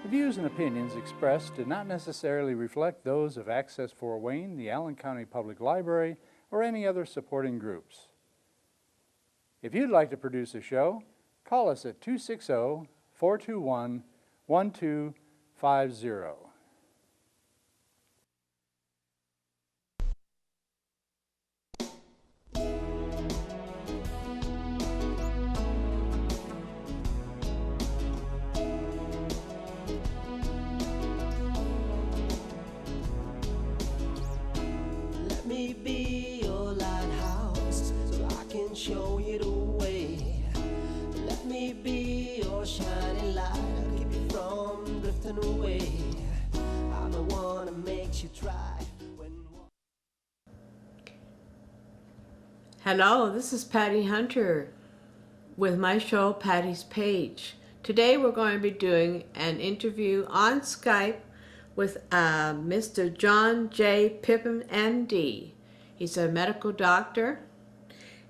views and opinions expressed do not necessarily reflect those of Access Fort Wayne, the Allen County Public Library, or any other supporting groups. If you'd like to produce a show, call us at 260-421-1250. Let me be your lighthouse so I can show you the way. Let me be your shining light, I'll keep you from drifting away. I'm the one that makes you try. Hello, this is Patty Hunter with my show Patty's Page. Today we're going to be doing an interview on Skype with Mr. John J. Pippin, MD. He's a medical doctor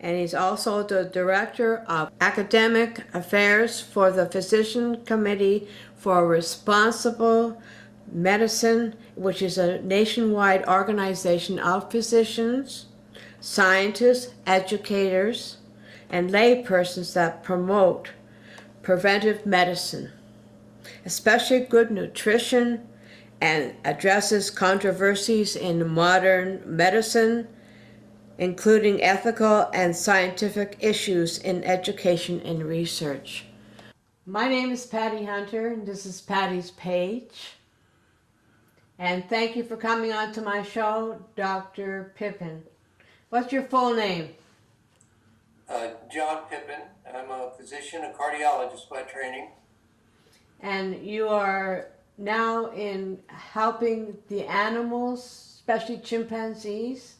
and he's also the Director of Academic Affairs for the Physician Committee for Responsible Medicine, which is a nationwide organization of physicians, scientists, educators, and laypersons that promote preventive medicine, especially good nutrition, and addresses controversies in modern medicine, including ethical and scientific issues in education and research. My name is Patty Hunter, and this is Patty's Page. And thank you for coming on to my show, Dr. Pippin. What's your full name? John Pippin. I'm a physician, a cardiologist by training. And you are now in helping the animals, especially chimpanzees?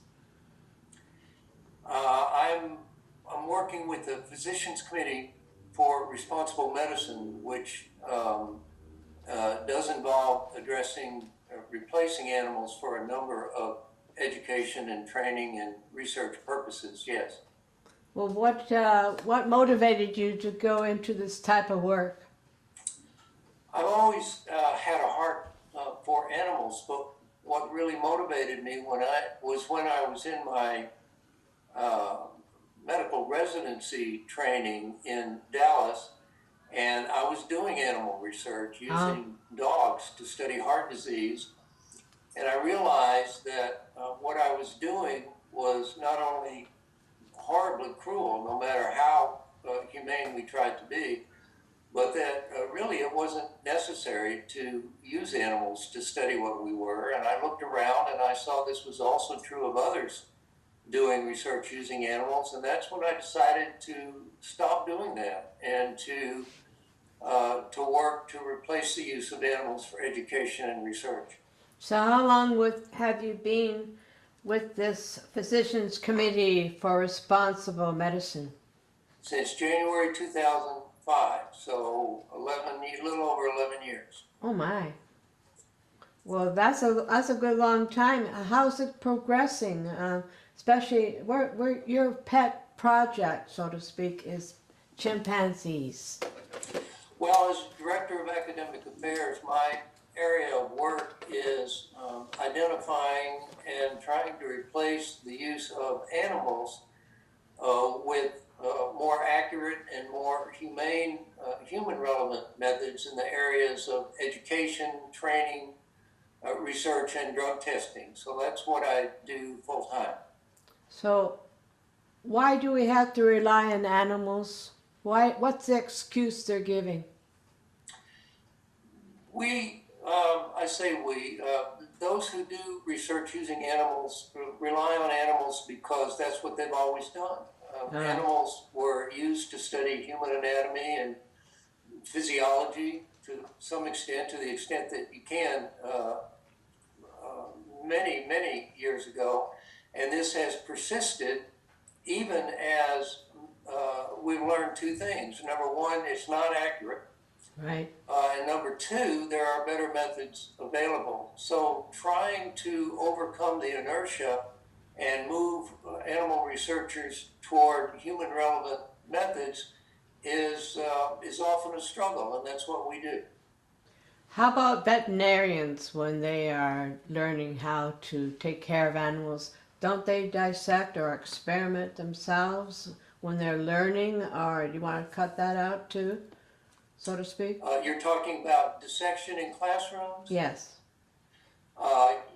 I'm working with the Physicians Committee for Responsible Medicine, which does involve addressing replacing animals for a number of education and training and research purposes, yes. Well, what motivated you to go into this type of work? I've always had a heart for animals, but what really motivated me when I was in my medical residency training in Dallas, and I was doing animal research using dogs to study heart disease, and I realized that what I was doing was not only horribly cruel, no matter how humane we tried to be, but that really it wasn't necessary to use animals to study what we were. And I looked around and I saw this was also true of others doing research using animals, and that's when I decided to stop doing that and to work to replace the use of animals for education and research. So how long have you been with this Physicians Committee for Responsible Medicine? Since January 2005, so a little over 11 years. Oh my. Well, that's a good long time. How's it progressing? Especially where your pet project, so to speak, is chimpanzees. Well, as Director of Academic Affairs, my area of work is identifying and trying to replace the use of animals with more accurate and more humane, human-relevant methods in the areas of education, training, research, and drug testing. So that's what I do full-time. So why do we have to rely on animals? What's the excuse they're giving? Those who do research using animals rely on animals because that's what they've always done. Animals were used to study human anatomy and physiology to some extent, to the extent that you can, many years ago. And this has persisted even as we've learned two things. Number one, it's not accurate. Right. And number two, there are better methods available. So trying to overcome the inertia and move animal researchers toward human relevant methods is often a struggle, and that's what we do. How about veterinarians when they are learning how to take care of animals? Don't they dissect or experiment themselves when they're learning, or do you want to cut that out too, so to speak? You're talking about dissection in classrooms? Yes.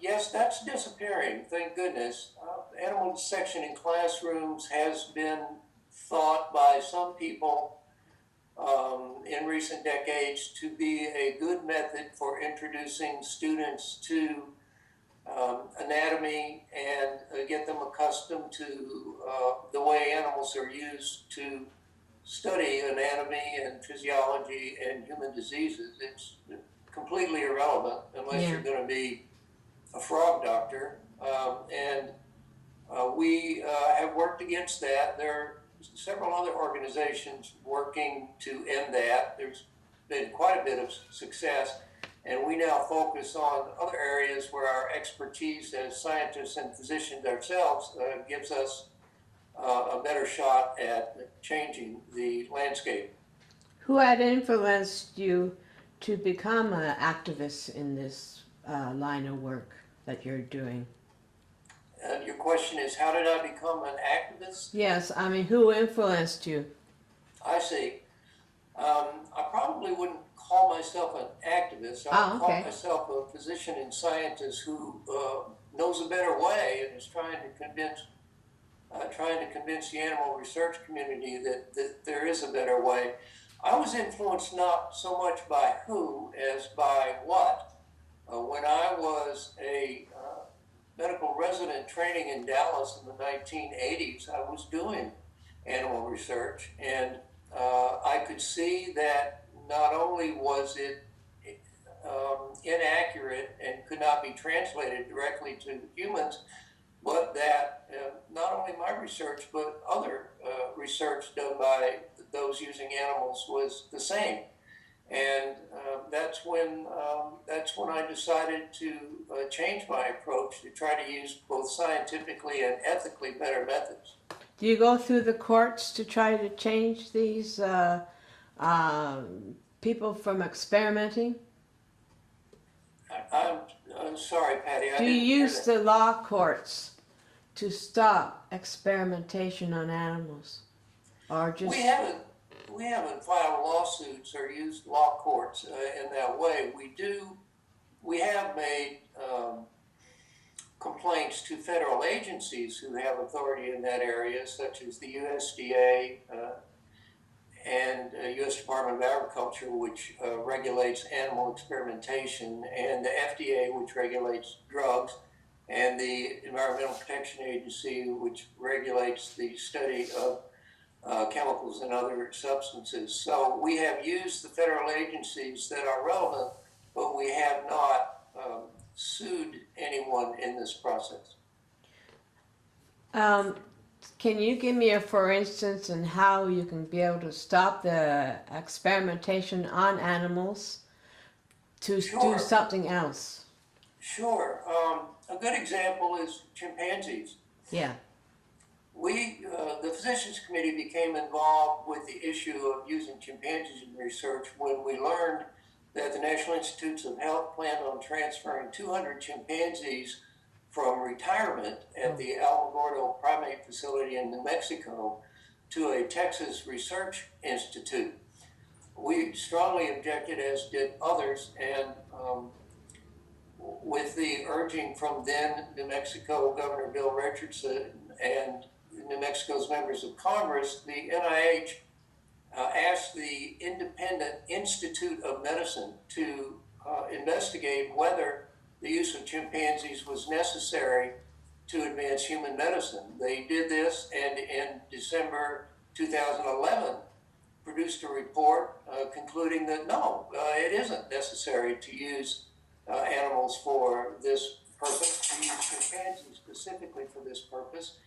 Yes, that's disappearing, thank goodness. Animal dissection in classrooms has been thought by some people in recent decades to be a good method for introducing students to anatomy and get them accustomed to the way animals are used to study anatomy and physiology and human diseases. It's completely irrelevant unless you're going to be a frog doctor. We have worked against that. There are several other organizations working to end that. There's been quite a bit of success, and we now focus on other areas where our expertise as scientists and physicians ourselves gives us a better shot at changing the landscape. Who had influenced you to become an activist in this line of work that you're doing? Your question is, how did I become an activist? Yes, I mean, who influenced you? I see. I probably wouldn't call myself an activist. I would call myself a physician and scientist who knows a better way and is trying to convince the animal research community that there is a better way. I was influenced not so much by who as by what. When I was a medical resident training in Dallas in the 1980s, I was doing animal research, and I could see that not only was it inaccurate and could not be translated directly to humans, but that not only my research, but other research done by those using animals was the same. And that's when I decided to change my approach to try to use both scientifically and ethically better methods. Do you go through the courts to try to change these people from experimenting? I'm sorry, Patty. Do you use the law courts to stop experimentation on animals, or just? We haven't filed lawsuits or used law courts in that way. We have made complaints to federal agencies who have authority in that area, such as the USDA and U.S. Department of Agriculture, which regulates animal experimentation, and the FDA, which regulates drugs, and the Environmental Protection Agency, which regulates the study of chemicals and other substances. So we have used the federal agencies that are relevant, but we have not sued anyone in this process. Can you give me a for instance in how you can be able to stop the experimentation on animals to do something else? Sure. A good example is chimpanzees. Yeah. The Physicians Committee became involved with the issue of using chimpanzees in research when we learned that the National Institutes of Health planned on transferring 200 chimpanzees from retirement at the Alamogordo Primate Facility in New Mexico to a Texas Research Institute. We strongly objected, as did others, and with the urging from then New Mexico Governor Bill Richardson and New Mexico's members of Congress, the NIH asked the Independent Institute of Medicine to investigate whether the use of chimpanzees was necessary to advance human medicine. They did this, and in December 2011 produced a report concluding that no, it isn't necessary to use animals for this purpose, to use chimpanzees specifically for this purpose.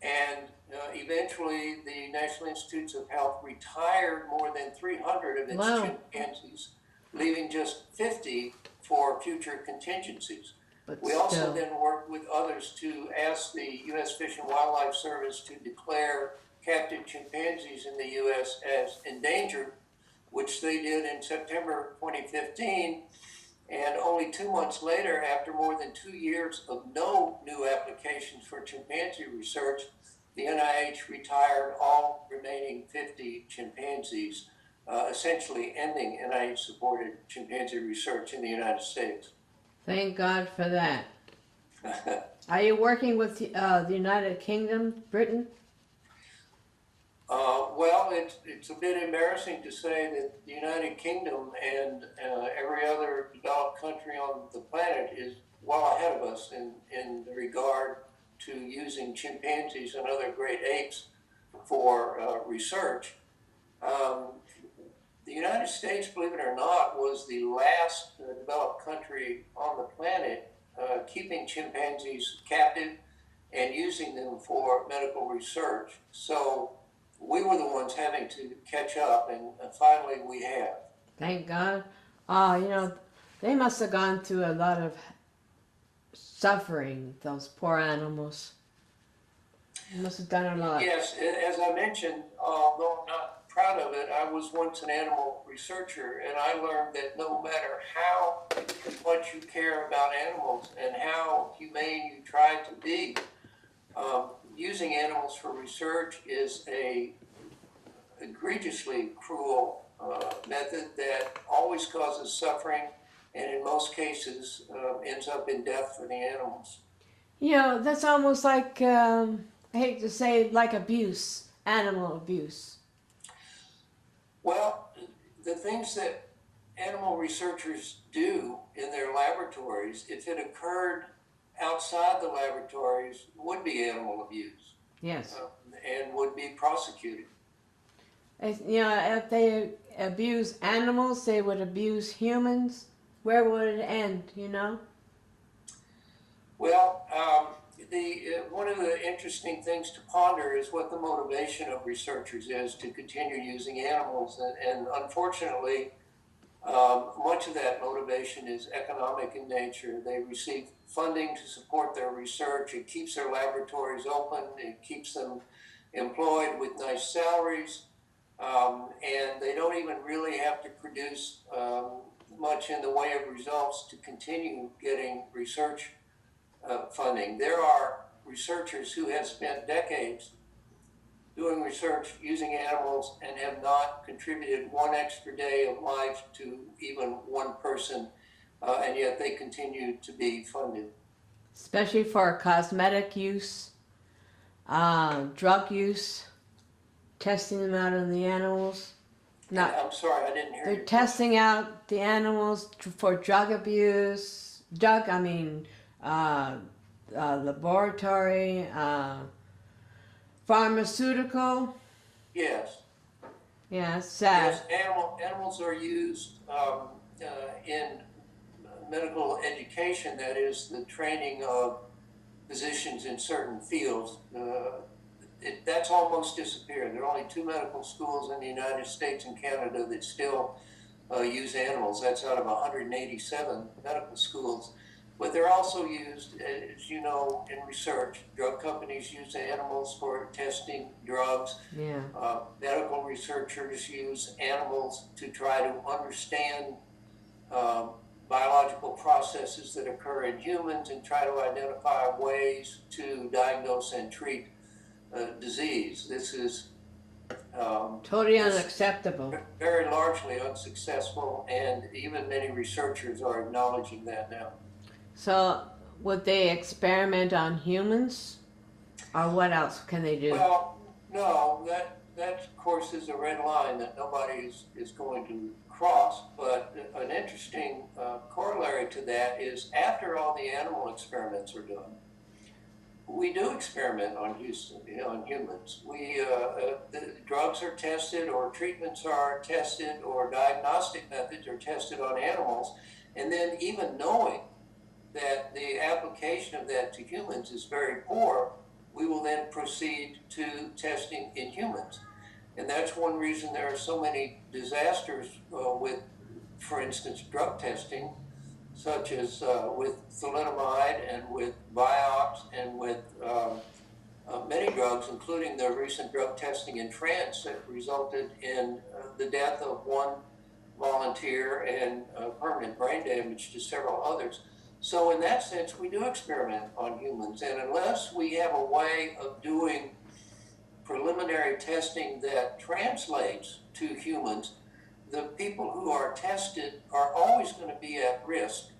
And eventually the National Institutes of Health retired more than 300 of its chimpanzees, leaving just 50 for future contingencies. We also then worked with others to ask the U.S. Fish and Wildlife Service to declare captive chimpanzees in the U.S. as endangered, which they did in September 2015. And only 2 months later, after more than 2 years of no new applications for chimpanzee research, the NIH retired all remaining 50 chimpanzees, essentially ending NIH-supported chimpanzee research in the United States. Thank God for that. Are you working with the United Kingdom, Britain? Well, it's a bit embarrassing to say that the United Kingdom and every other developed country on the planet is well ahead of us in regard to using chimpanzees and other great apes for research. The United States, believe it or not, was the last developed country on the planet keeping chimpanzees captive and using them for medical research. So we were the ones having to catch up, and finally we have. Thank God. Oh, they must have gone through a lot of suffering, those poor animals. They must have done a lot. Yes, as I mentioned, although I'm not proud of it, I was once an animal researcher, and I learned that no matter how much you care about animals and how humane you try to be, using animals for research is a egregiously cruel method that always causes suffering and in most cases ends up in death for the animals. That's almost like, I hate to say, like abuse, animal abuse. Well, the things that animal researchers do in their laboratories, if it occurred outside the laboratories, would be animal abuse. Yes. And would be prosecuted. If they abuse animals, they would abuse humans. Where would it end, Well, one of the interesting things to ponder is what the motivation of researchers is to continue using animals. And unfortunately, much of that motivation is economic in nature. They receive funding to support their research. It keeps their laboratories open. It keeps them employed with nice salaries. And they don't even really have to produce much in the way of results to continue getting research funding. There are researchers who have spent decades doing research using animals and have not contributed one extra day of life to even one person, and yet they continue to be funded. Especially for cosmetic use, drug use, testing them out on the animals. I'm sorry, I didn't hear you. They're testing out the animals for drug abuse, laboratory, pharmaceutical. Yes. Yeah, it's sad. Yes, animals are used in medical education, that is the training of physicians in certain fields. That's almost disappeared. There are only 2 medical schools in the United States and Canada that still use animals. That's out of 187 medical schools. But they're also used, as you know, in research. Drug companies use animals for testing drugs. Yeah. Medical researchers use animals to try to understand biological processes that occur in humans and try to identify ways to diagnose and treat disease. This is totally unacceptable. Very largely unsuccessful, and even many researchers are acknowledging that now. So, would they experiment on humans? Or what else can they do? Well, no, that of course is a red line that nobody is going to cross, but an interesting corollary to that is after all the animal experiments are done, we do experiment on humans. The drugs are tested, or treatments are tested, or diagnostic methods are tested on animals, and then even knowing that the application of that to humans is very poor, we will then proceed to testing in humans. And that's one reason there are so many disasters with, for instance, drug testing, such as with thalidomide and with Vioxx and with many drugs, including the recent drug testing in France that resulted in the death of one volunteer and permanent brain damage to several others. So in that sense, we do experiment on humans, and unless we have a way of doing preliminary testing that translates to humans, the people who are tested are always going to be at risk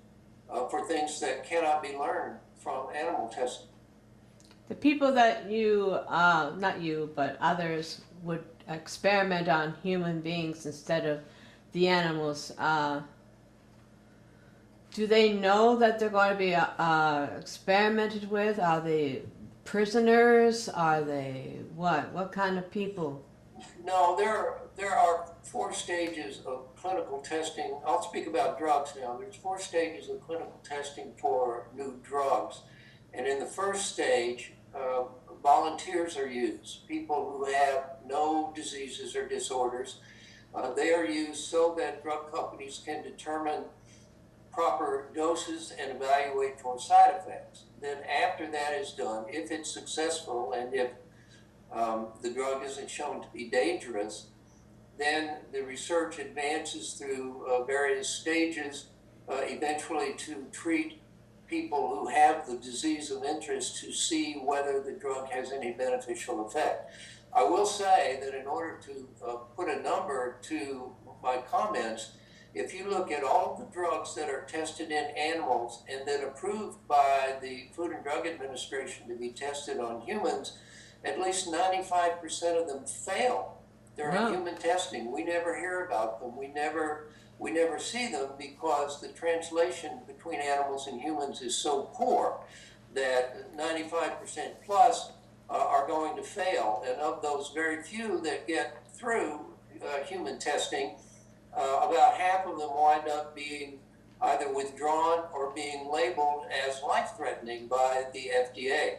for things that cannot be learned from animal testing. The people that you, not you, but others would experiment on human beings instead of the animals, do they know that they're going to be experimented with? Are they prisoners? Are they what? What kind of people? No, there are 4 stages of clinical testing. I'll speak about drugs now. There's 4 stages of clinical testing for new drugs. And in the first stage, volunteers are used, people who have no diseases or disorders. They are used so that drug companies can determine proper doses and evaluate for side effects. Then after that is done, if it's successful and if the drug isn't shown to be dangerous, then the research advances through various stages, eventually to treat people who have the disease of interest to see whether the drug has any beneficial effect. I will say that in order to put a number to my comments, if you look at all the drugs that are tested in animals and then approved by the Food and Drug Administration to be tested on humans, at least 95% of them fail during human testing. We never hear about them. We never see them because the translation between animals and humans is so poor that 95% plus are going to fail. And of those very few that get through human testing, about half of them wind up being either withdrawn or being labeled as life-threatening by the FDA.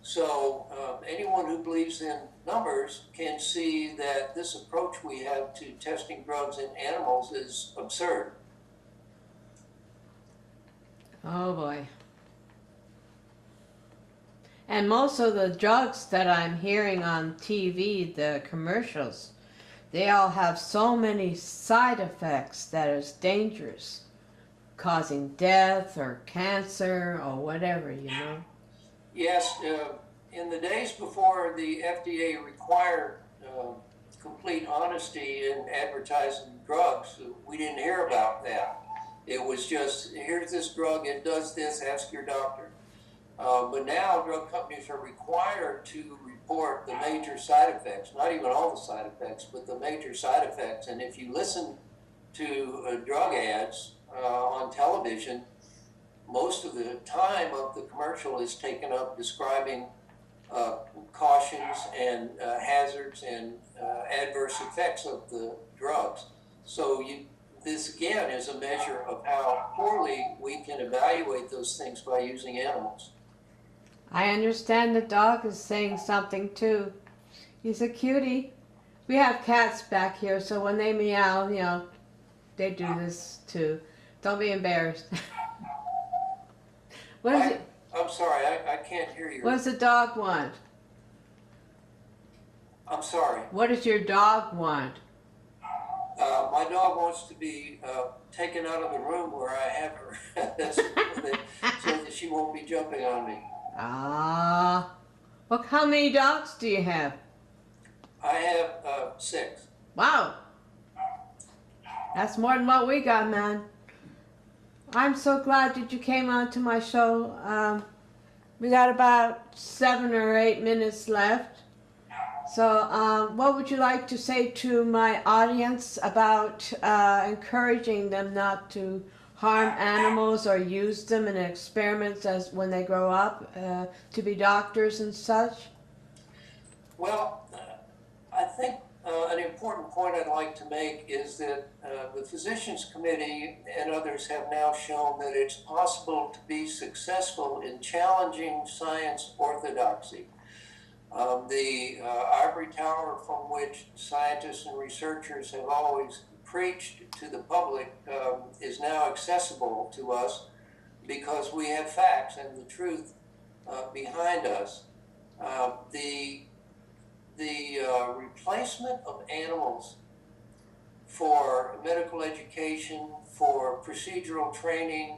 So anyone who believes in numbers can see that this approach we have to testing drugs in animals is absurd. Oh boy. And most of the drugs that I'm hearing on TV, the commercials, they all have so many side effects that is dangerous, causing death or cancer or whatever, you know. Yes, in the days before the FDA required complete honesty in advertising drugs, we didn't hear about that. It was just, here's this drug, it does this, ask your doctor. But now drug companies are required to report the major side effects, not even all the side effects, but the major side effects. And if you listen to drug ads on television, most of the time of the commercial is taken up describing cautions and hazards and adverse effects of the drugs. So this again is a measure of how poorly we can evaluate those things by using animals. I understand the dog is saying something too. He's a cutie. We have cats back here, so when they meow, you know, they do this too. Don't be embarrassed. I'm sorry, I can't hear you. What does the dog want? I'm sorry. What does your dog want? My dog wants to be taken out of the room where I have her so that she won't be jumping on me. Ah. Well, how many dogs do you have? I have 6. Wow. That's more than what we got, man. I'm so glad that you came on to my show. We got about 7 or 8 minutes left. So what would you like to say to my audience about encouraging them not to harm animals or use them in experiments as when they grow up to be doctors and such? Well, I think an important point I'd like to make is that the Physicians Committee and others have now shown that it's possible to be successful in challenging science orthodoxy. The ivory tower from which scientists and researchers have always preached to the public is now accessible to us because we have facts and the truth behind us. The replacement of animals for medical education, for procedural training,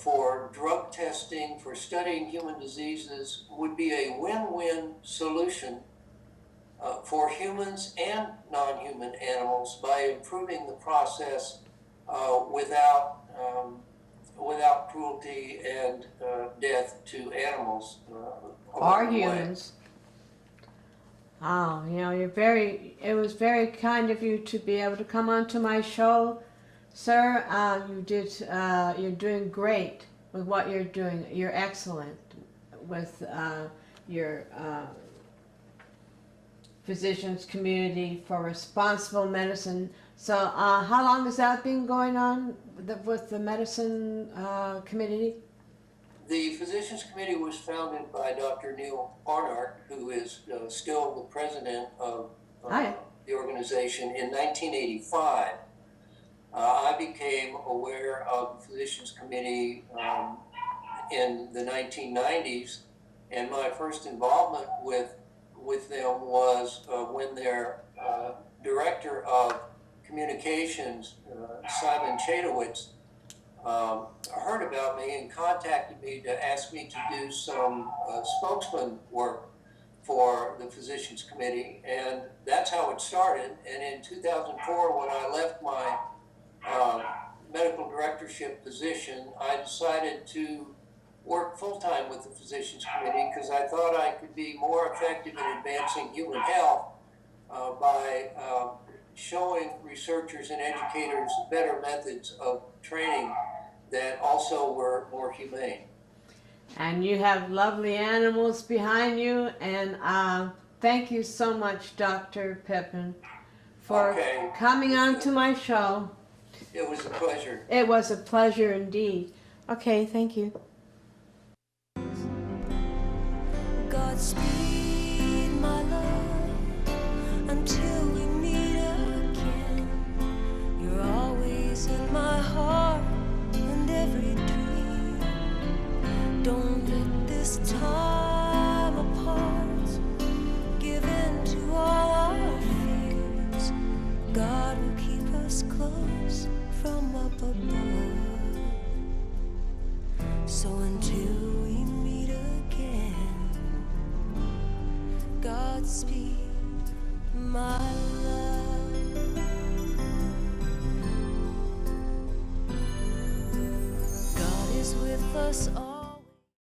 for drug testing, for studying human diseases would be a win-win solution for humans and non-human animals by improving the process without cruelty and death to animals Or along the way. humans. Oh, you know, it was very kind of you to be able to come onto my show, sir. You're doing great with what you're doing. You're excellent with your physicians community for responsible medicine. So how long has that been going on with the medicine community? The Physicians Committee was founded by Dr. Neil Barnard, who is still the president of the organization, in 1985. I became aware of the Physicians Committee in the 1990s, and my first involvement with them was when their director of communications, Simon Chadowitz, heard about me and contacted me to ask me to do some spokesman work for the Physicians Committee, and that's how it started. And in 2004, when I left my medical directorship position, I decided to work full-time with the Physicians Committee because I thought I could be more effective in advancing human health by showing researchers and educators better methods of training that also were more humane. And you have lovely animals behind you, and thank you so much, Dr. Pippin, for coming on to my show. It was a pleasure. It was a pleasure indeed. Okay, thank you. Godspeed, my love, until we meet again. You're always in my heart and every dream. Don't let this time apart give in to all our fears. God will keep us close from up above. So until we meet again, Godspeed, my love. God is with us all.